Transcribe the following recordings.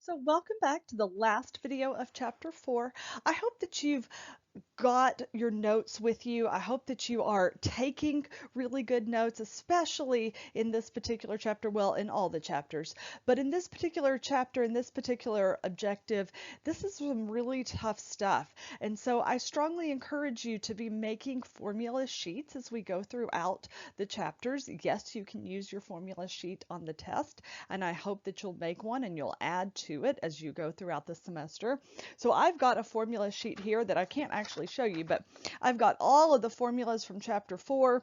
So welcome back to the last video of chapter 4. I hope that you've got your notes with you. I hope that you are taking really good notes, especially in this particular chapter, well, in all the chapters, but in this particular chapter, in this particular objective, this is some really tough stuff. And so I strongly encourage you to be making formula sheets as we go throughout the chapters. Yes, you can use your formula sheet on the test, and I hope that you'll make one and you'll add to it as you go throughout the semester. So I've got a formula sheet here that I can't actually show you, but I've got all of the formulas from chapter 4.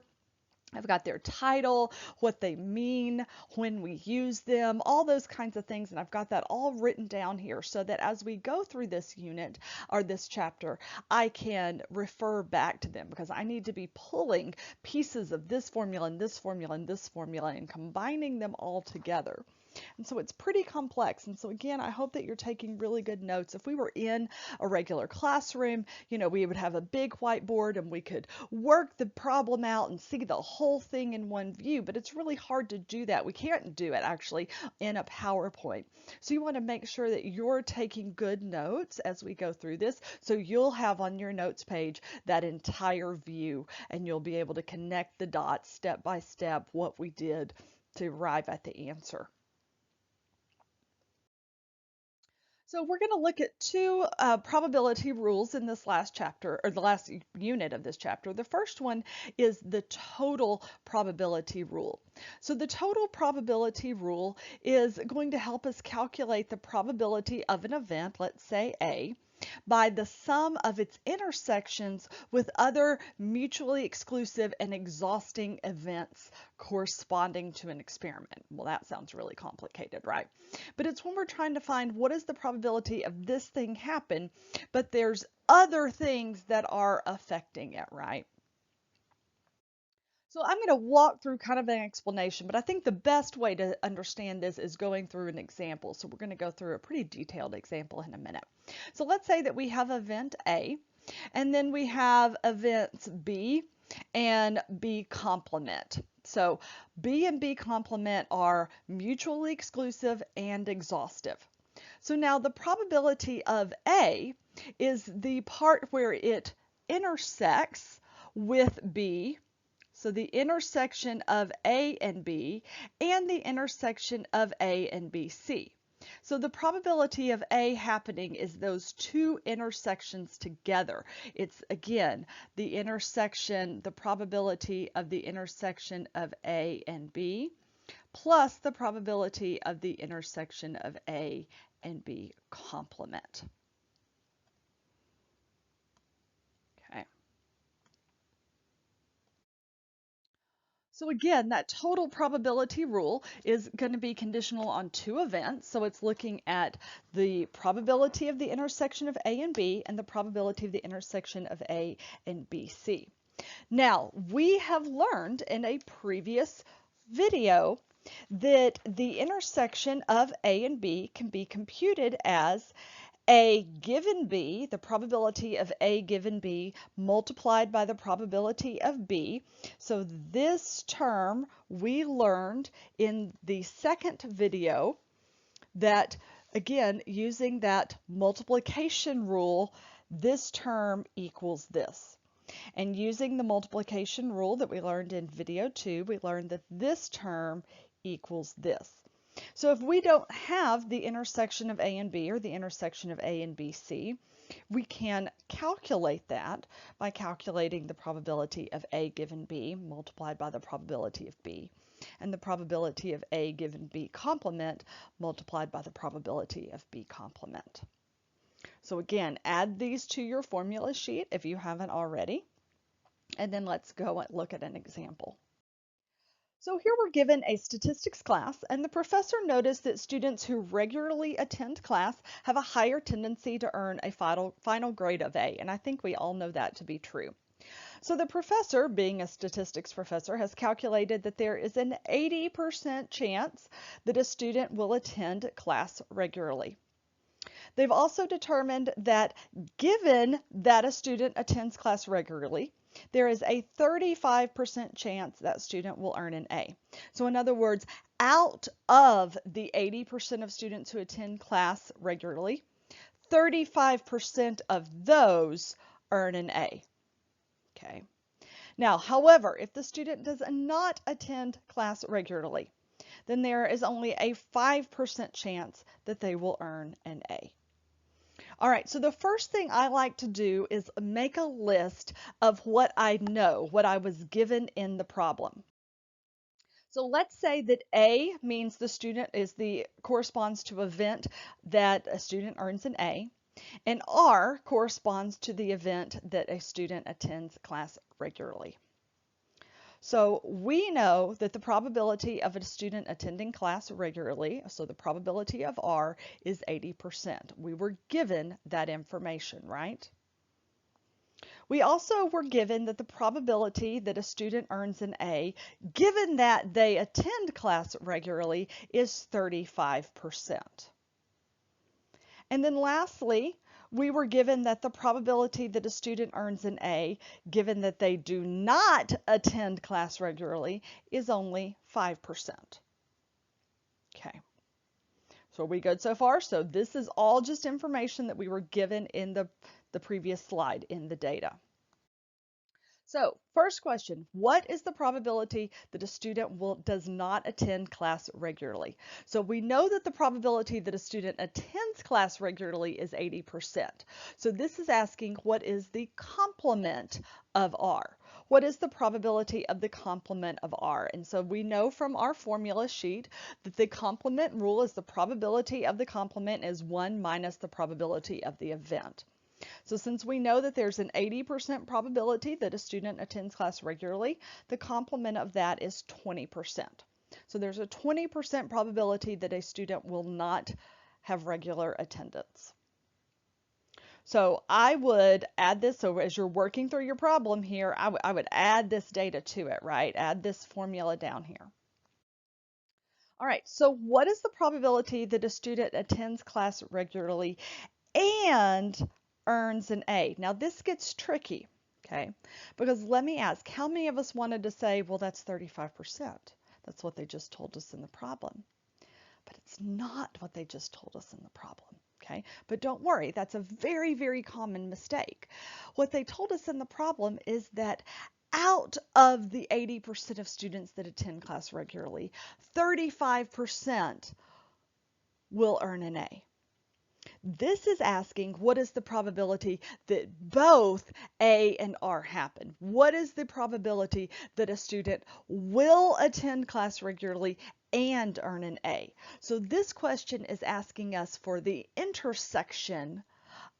I've got their title, what they mean, when we use them, all those kinds of things, and I've got that all written down here so that as we go through this unit or this chapter, I can refer back to them because I need to be pulling pieces of this formula and this formula and this formula and combining them all together. And so it's pretty complex. And so again, I hope that you're taking really good notes. If we were in a regular classroom, we would have a big whiteboard and we could work the problem out and see the whole thing in one view, but it's really hard to do that. We can't do it actually in a PowerPoint. So you want to make sure that you're taking good notes as we go through this. So you'll have on your notes page that entire view and you'll be able to connect the dots step by step what we did to arrive at the answer. So we're going to look at two probability rules in this last chapter, or the last unit of this chapter. The first one is the total probability rule. So the total probability rule is going to help us calculate the probability of an event, let's say A, by the sum of its intersections with other mutually exclusive and exhausting events corresponding to an experiment. Well, that sounds really complicated, right? But it's when we're trying to find what is the probability of this thing happen, but there's other things that are affecting it, right? So I'm going to walk through kind of an explanation, but I think the best way to understand this is going through an example. So we're going to go through a pretty detailed example in a minute. So let's say that we have event A, and then we have events B and B complement. So B and B complement are mutually exclusive and exhaustive. So now the probability of A is the part where it intersects with B. So the intersection of A and B and the intersection of A and BC. So the probability of A happening is those two intersections together. It's again the intersection, the probability of the intersection of A and B plus the probability of the intersection of A and B complement. So again, that total probability rule is going to be conditional on two events. So it's looking at the probability of the intersection of A and B and the probability of the intersection of A and BC. Now, we have learned in a previous video that the intersection of A and B can be computed as A given B, the probability of A given B, multiplied by the probability of B. So this term we learned in the second video that, again, using that multiplication rule, this term equals this. And using the multiplication rule that we learned in video 2, we learned that this term equals this. So if we don't have the intersection of A and B or the intersection of A and BC, we can calculate that by calculating the probability of A given B multiplied by the probability of B, and the probability of A given B complement multiplied by the probability of B complement. So again, add these to your formula sheet if you haven't already, and then let's go and look at an example. So here we're given a statistics class, and the professor noticed that students who regularly attend class have a higher tendency to earn a final grade of A, and I think we all know that to be true. So the professor, being a statistics professor, has calculated that there is an 80% chance that a student will attend class regularly. They've also determined that given that a student attends class regularly, there is a 35% chance that student will earn an A. So in other words, out of the 80% of students who attend class regularly, 35% of those earn an A. Okay. Now, however, if the student does not attend class regularly, then there is only a 5% chance that they will earn an A. All right, so the first thing I like to do is make a list of what I know, what I was given in the problem. So let's say that A means the student corresponds to event that a student earns an A, and R corresponds to the event that a student attends class regularly. So we know that the probability of a student attending class regularly, so the probability of R is 80%. We were given that information, right? We also were given that the probability that a student earns an A, given that they attend class regularly, is 35%. And then lastly, we were given that the probability that a student earns an A, given that they do not attend class regularly, is only 5%. Okay. So are we good so far? So this is all just information that we were given in the previous slide in the data. So first question, what is the probability that a student does not attend class regularly? So we know that the probability that a student attends class regularly is 80%. So this is asking what is the complement of R? What is the probability of the complement of R? And so we know from our formula sheet that the complement rule is the probability of the complement is 1 minus the probability of the event. So since we know that there's an 80% probability that a student attends class regularly, the complement of that is 20%. So there's a 20% probability that a student will not have regular attendance. So I would add this, so as you're working through your problem here, I would add this data to it, right? Add this formula down here. All right, so what is the probability that a student attends class regularly and earns an A? Now this gets tricky, okay? Because let me ask, how many of us wanted to say, well, that's 35%. That's what they just told us in the problem. But it's not what they just told us in the problem, okay? But don't worry, that's a very, very common mistake. What they told us in the problem is that out of the 80% of students that attend class regularly, 35% will earn an A. This is asking what is the probability that both A and R happen? What is the probability that a student will attend class regularly and earn an A? So this question is asking us for the intersection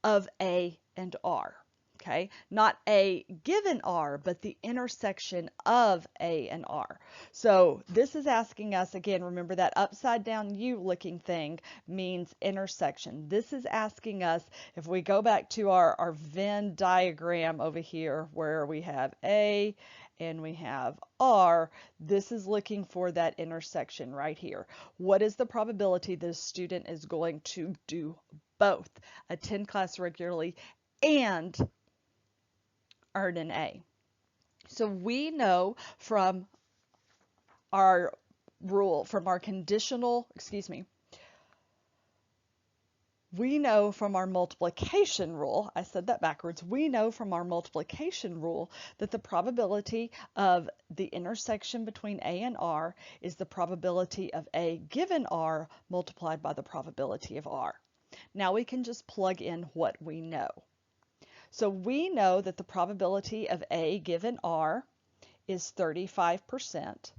of A and R. Okay, not A given R, but the intersection of A and R. So this is asking us, again, remember that upside down U looking thing means intersection. This is asking us, if we go back to our Venn diagram over here where we have A and we have R, this is looking for that intersection right here. What is the probability that a student is going to do both, attend class regularly and earn an A? So we know from our rule, from our conditional, we know from our multiplication rule, I said that backwards, we know from our multiplication rule that the probability of the intersection between A and R is the probability of A given R multiplied by the probability of R. Now we can just plug in what we know. So we know that the probability of A given R is 35%.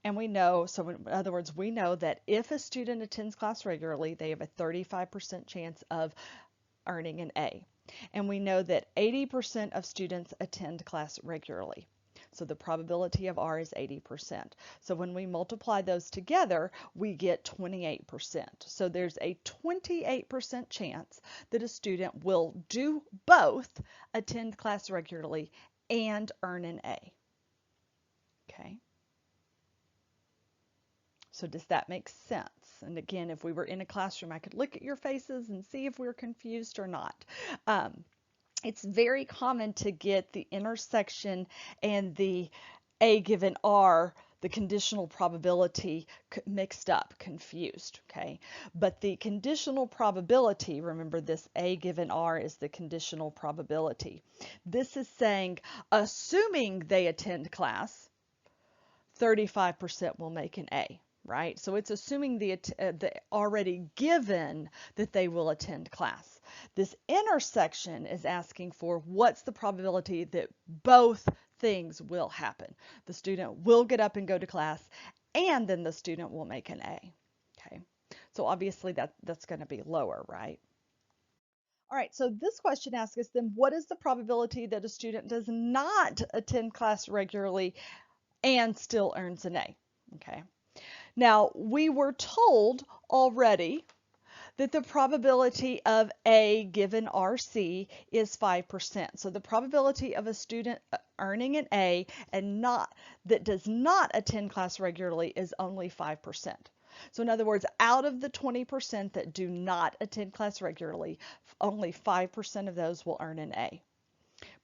And we know, so in other words, we know that if a student attends class regularly, they have a 35% chance of earning an A. And we know that 80% of students attend class regularly. So the probability of R is 80%. So when we multiply those together, we get 28%. So there's a 28% chance that a student will do both, attend class regularly, and earn an A. Okay. So does that make sense? And again, if we were in a classroom, I could look at your faces and see if we're confused or not. It's very common to get the intersection and the A given R the conditional probability mixed up, confused, okay? But the conditional probability, remember this A given R is the conditional probability. This is saying, assuming they attend class, 35% will make an A, right? So it's assuming the already given that they will attend class. This intersection is asking for what's the probability that both things will happen. The student will get up and go to class, and then the student will make an A. Okay, so obviously that's going to be lower, right? All right, so this question asks us then, what is the probability that a student does not attend class regularly and still earns an A? Okay, now we were told already that the probability of A given RC is 5%. So the probability of a student earning an A and that does not attend class regularly is only 5%. So in other words, out of the 20% that do not attend class regularly, only 5% of those will earn an A.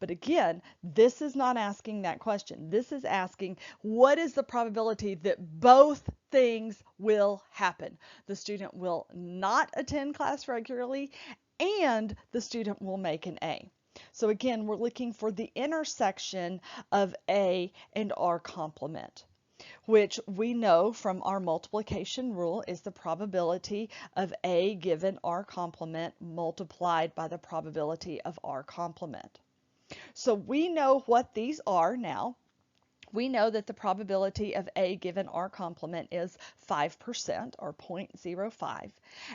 But again, this is not asking that question. This is asking, what is the probability that both things will happen? The student will not attend class regularly, and the student will make an A. So again, we're looking for the intersection of A and R complement, which we know from our multiplication rule is the probability of A given R complement multiplied by the probability of R complement. So we know what these are now. We know that the probability of A given R complement is 5% or 0.05.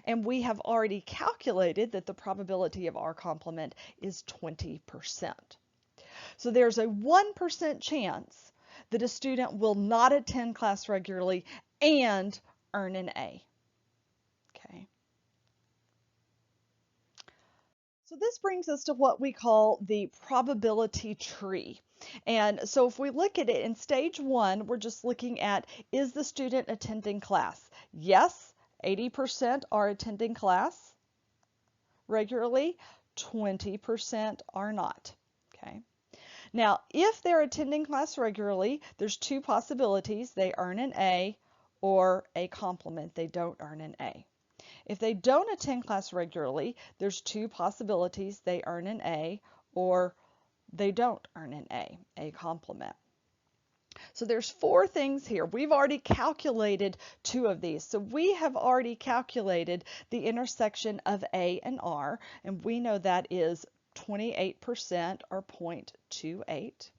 And we have already calculated that the probability of R complement is 20%. So there's a 1% chance that a student will not attend class regularly and earn an A. Okay. So this brings us to what we call the probability tree. And so if we look at it in stage 1, we're just looking at, is the student attending class? Yes, 80% are attending class regularly, 20% are not. Okay. Now, if they're attending class regularly, there's two possibilities. They earn an A or a complement. They don't earn an A. If they don't attend class regularly, there's two possibilities. They earn an A or they don't earn an A complement. So there's 4 things here. We've already calculated 2 of these. So we have already calculated the intersection of A and R, and we know that is 28% or 0.28.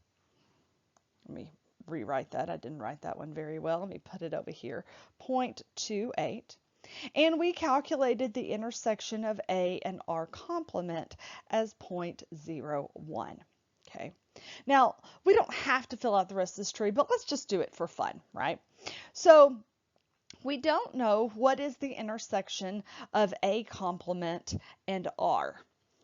Let me rewrite that. I didn't write that one very well. Let me put it over here. 0.28. And we calculated the intersection of A and R complement as 0.01. Okay. Now, we don't have to fill out the rest of this tree, but let's just do it for fun, right? So we don't know what is the intersection of A complement and R.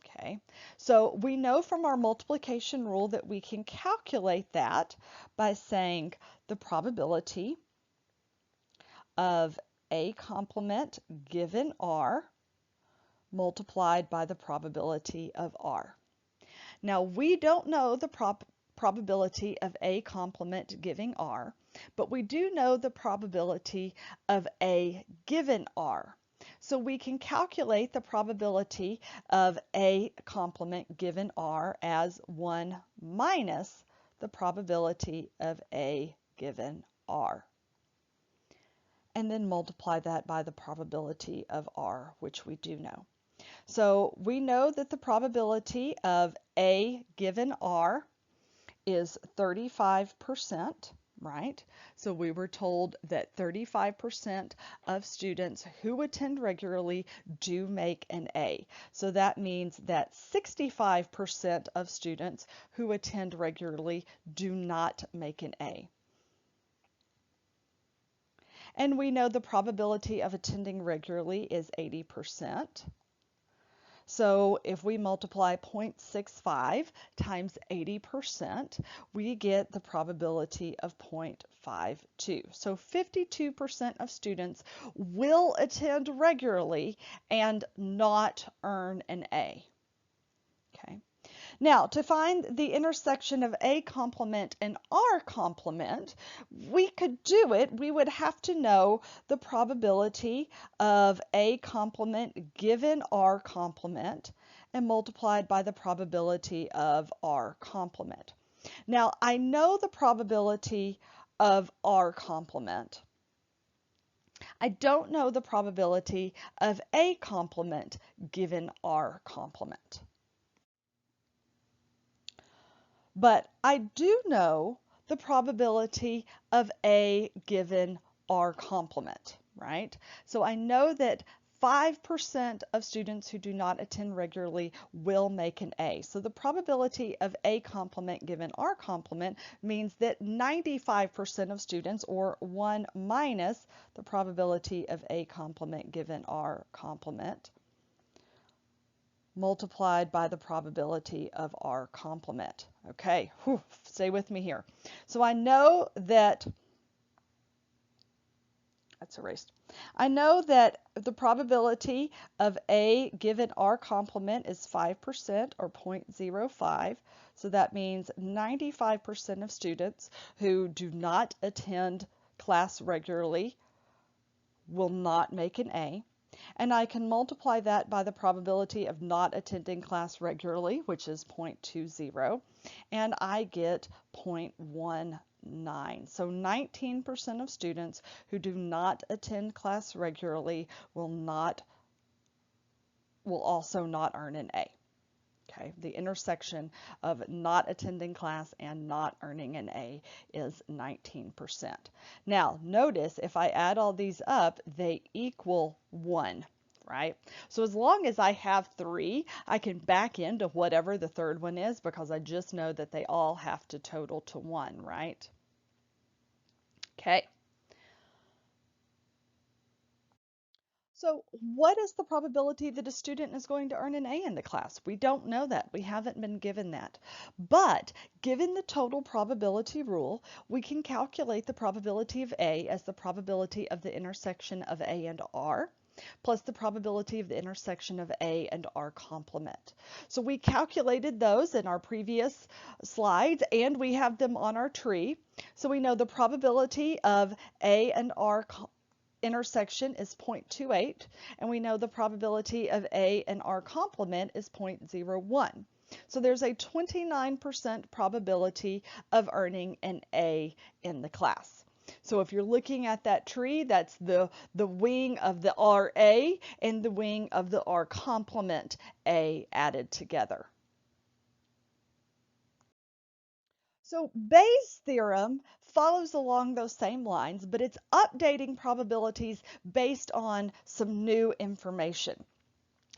Okay, so we know from our multiplication rule that we can calculate that by saying the probability of A complement given R multiplied by the probability of R. Now we don't know the probability of A complement giving R, but we do know the probability of A given R. So we can calculate the probability of A complement given R as 1 minus the probability of A given R. And then multiply that by the probability of R, which we do know. So we know that the probability of A given R is 35%, right? So we were told that 35% of students who attend regularly do make an A. So that means that 65% of students who attend regularly do not make an A. And we know the probability of attending regularly is 80%. So if we multiply 0.65 times 80%, we get the probability of 0.52. So 52% of students will attend regularly and not earn an A. Okay. Now, to find the intersection of A complement and R complement, we could do it. We would have to know the probability of A complement given R complement and multiplied by the probability of R complement. Now, I know the probability of R complement. I don't know the probability of A complement given R complement. But I do know the probability of A given R complement, right? So I know that 5% of students who do not attend regularly will make an A. So the probability of A complement given R complement means that 95% of students, or 1 minus the probability of A complement given R complement, multiplied by the probability of R complement. Okay, whew, stay with me here. So I know that, that's erased. I know that the probability of A given R complement is 5% or 0.05. So that means 95% of students who do not attend class regularly will not make an A. And I can multiply that by the probability of not attending class regularly, which is 0.20, and I get 0.19. So 19% of students who do not attend class regularly will also not earn an A. Okay, the intersection of not attending class and not earning an A is 19%. Now, notice if I add all these up, they equal 1, right? So as long as I have 3, I can back into whatever the third one is because I just know that they all have to total to 1, right? Okay. So what is the probability that a student is going to earn an A in the class? We don't know that. We haven't been given that. But given the total probability rule, we can calculate the probability of A as the probability of the intersection of A and R plus the probability of the intersection of A and R complement. So we calculated those in our previous slides and we have them on our tree. So we know the probability of A and R intersection is 0.28, and we know the probability of A and R complement is 0.01. So there's a 29% probability of earning an A in the class. So if you're looking at that tree, that's the wing of the RA and the wing of the R complement A added together. So Bayes' theorem follows along those same lines, but it's updating probabilities based on some new information.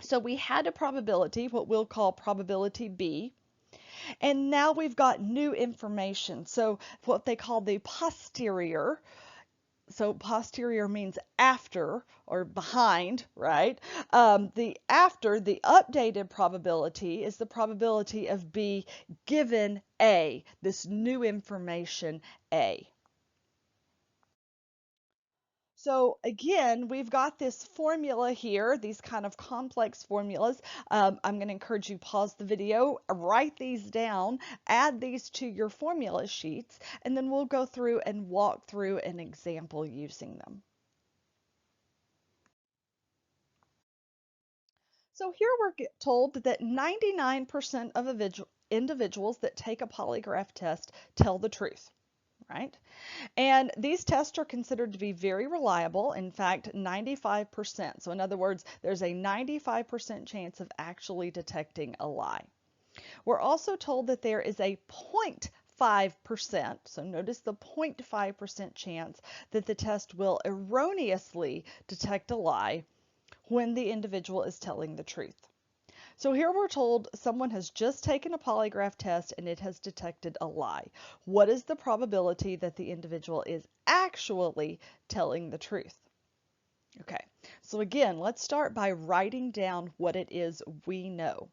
So we had a probability, what we'll call probability B, and now we've got new information. So what they call the posterior. So posterior means after or behind, right? The updated probability is the probability of B given A, this new information A. So again, we've got this formula here, these kind of complex formulas. I'm going to encourage you to pause the video, write these down, add these to your formula sheets, and then we'll go through and walk through an example using them. So here we're told that 99% of individuals that take a polygraph test tell the truth. Right? And these tests are considered to be very reliable. In fact, 95%. So in other words, there's a 95% chance of actually detecting a lie. We're also told that there is a 0.5%, so notice the 0.5% chance that the test will erroneously detect a lie when the individual is telling the truth. So here we're told someone has just taken a polygraph test and it has detected a lie. What is the probability that the individual is actually telling the truth? Okay, so again, let's start by writing down what it is we know.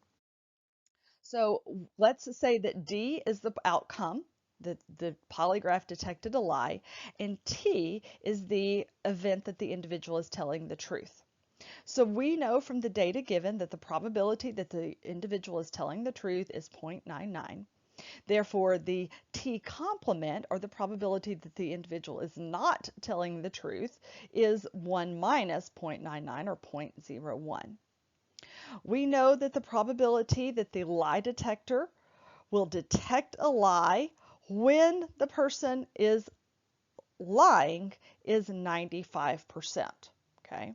So let's say that D is the outcome, that the polygraph detected a lie, and T is the event that the individual is telling the truth. So we know from the data given that the probability that the individual is telling the truth is 0.99. Therefore, the t complement, or the probability that the individual is not telling the truth, is 1 minus 0.99, or 0.01. We know that the probability that the lie detector will detect a lie when the person is lying is 95%. Okay,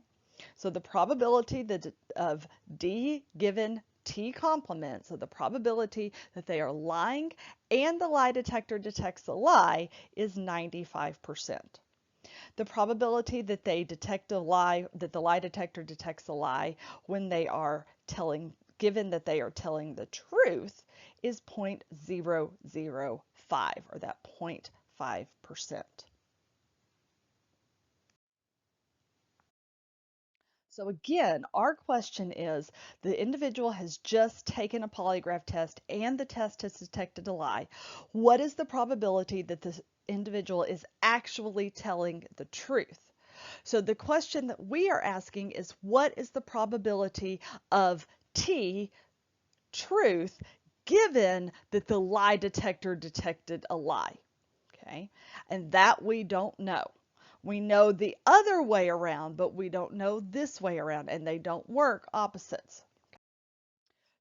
so the probability that of D given T complement, so the probability that they are lying and the lie detector detects a lie, is 95%. The probability that they detect a lie, that the lie detector detects a lie when they are given that they are telling the truth, is 0.005, or that 0.5%. So again, our question is, the individual has just taken a polygraph test and the test has detected a lie. What is the probability that the individual is actually telling the truth? So the question that we are asking is, what is the probability of T, truth, given that the lie detector detected a lie? Okay, and that we don't know. We know the other way around, but we don't know this way around, and they don't work opposites.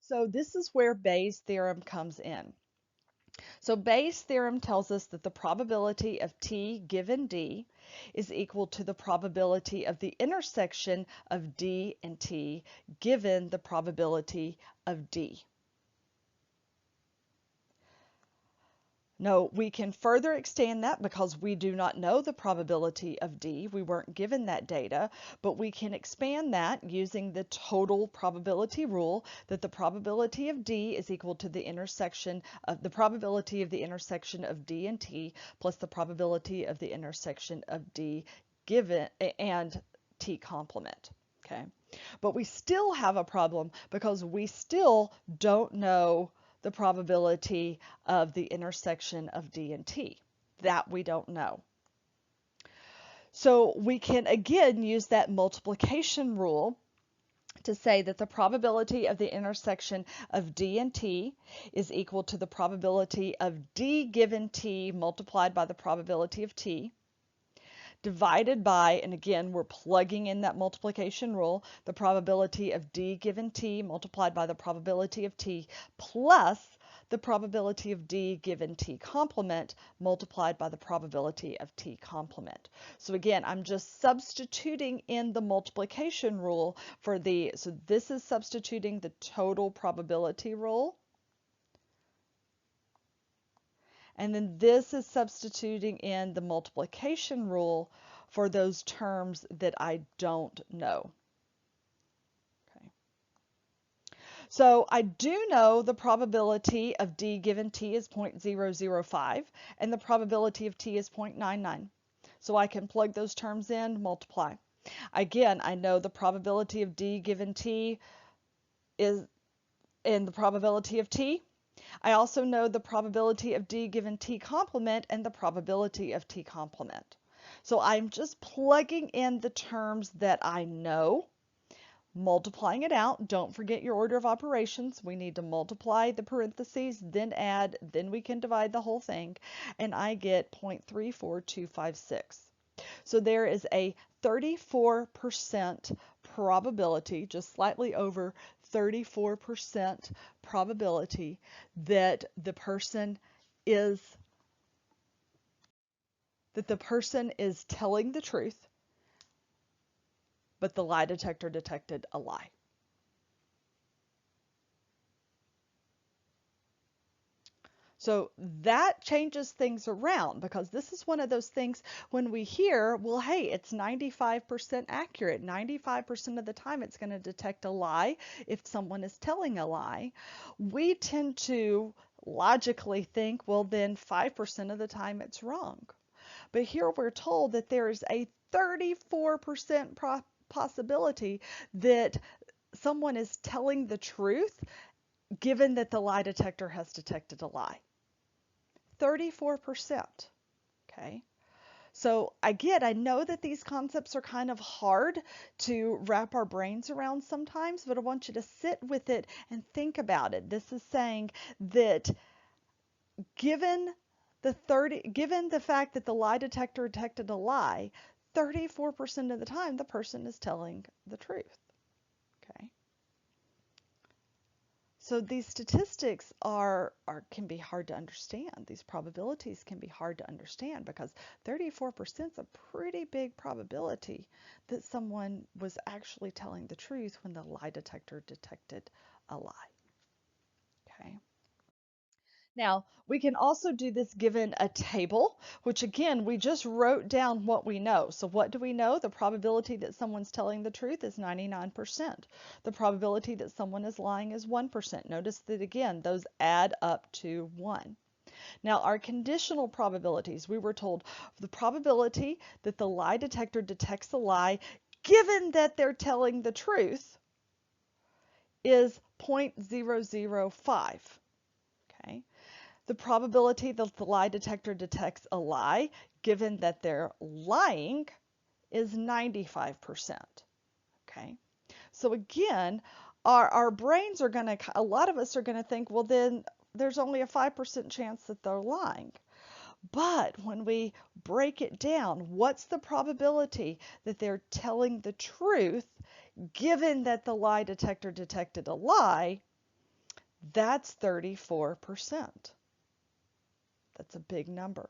So this is where Bayes' theorem comes in. So Bayes' theorem tells us that the probability of T given D is equal to the probability of the intersection of D and T given the probability of D. No, we can further extend that because we do not know the probability of D. We weren't given that data, but we can expand that using the total probability rule, that the probability of D is equal to the intersection of the probability of the intersection of D and T plus the probability of the intersection of D given and T complement. Okay, but we still have a problem because we still don't know the probability of the intersection of D and T. That we don't know. So we can again use that multiplication rule to say that the probability of the intersection of D and T is equal to the probability of D given T multiplied by the probability of T, divided by, and again, we're plugging in that multiplication rule, the probability of D given T multiplied by the probability of T plus the probability of D given T complement multiplied by the probability of T complement. So again, I'm just substituting in the multiplication rule for so this is substituting the total probability rule. And then this is substituting in the multiplication rule for those terms that I don't know. Okay. So I do know the probability of D given T is 0.005 and the probability of T is 0.99. So I can plug those terms in, multiply. Again, I know the probability of D given T is in the probability of T. I also know the probability of D given T complement and the probability of T complement. So I'm just plugging in the terms that I know, multiplying it out. Don't forget your order of operations. We need to multiply the parentheses, then add, then we can divide the whole thing, and I get 0.34256. So there is a 34% probability, just slightly over 34% probability that the person is telling the truth, but the lie detector detected a lie. So that changes things around, because this is one of those things when we hear, well, hey, it's 95% accurate. 95% of the time it's going to detect a lie if someone is telling a lie. We tend to logically think, well, then 5% of the time it's wrong. But here we're told that there is a 34% possibility that someone is telling the truth given that the lie detector has detected a lie. 34%. Okay. So I know that these concepts are kind of hard to wrap our brains around sometimes, but I want you to sit with it and think about it. This is saying that given given the fact that the lie detector detected a lie, 34% of the time the person is telling the truth. Okay. So these statistics can be hard to understand. These probabilities can be hard to understand because 34% is a pretty big probability that someone was actually telling the truth when the lie detector detected a lie. Okay. Now, we can also do this given a table, which again, we just wrote down what we know. So what do we know? The probability that someone's telling the truth is 99%. The probability that someone is lying is 1%. Notice that again, those add up to 1. Now, our conditional probabilities, we were told the probability that the lie detector detects a lie, given that they're telling the truth, is 0.005. Okay. The probability that the lie detector detects a lie, given that they're lying, is 95%. Okay. So again, our brains are going to, a lot of us are going to think, well, then there's only a 5% chance that they're lying. But when we break it down, what's the probability that they're telling the truth, given that the lie detector detected a lie? That's 34%. That's a big number.